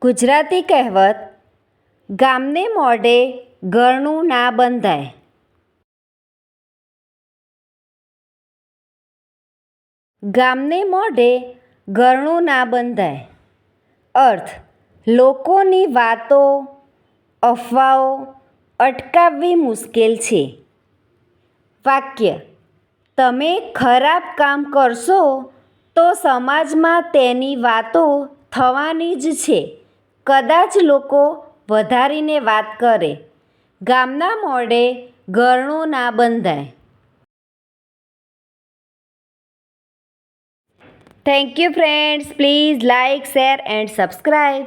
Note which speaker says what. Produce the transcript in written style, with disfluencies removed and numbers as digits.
Speaker 1: ગુજરાતી કહેવત ગામને મોઢે ઘરનું ના બંધાય. ગામને મોઢે ઘરનું ના બંધાય. અર્થ: લોકોની વાતો, અફવાઓ અટકાવવી મુશ્કેલ છે. વાક્ય: તમે ખરાબ કામ કરશો તો સમાજમાં તેની વાતો થવાની જ છે. કદાચ લોકો વધારીને વાત કરે. ગામના મોઢે ઘરનું ના બંધાય. Thank you friends. Please like, share and subscribe.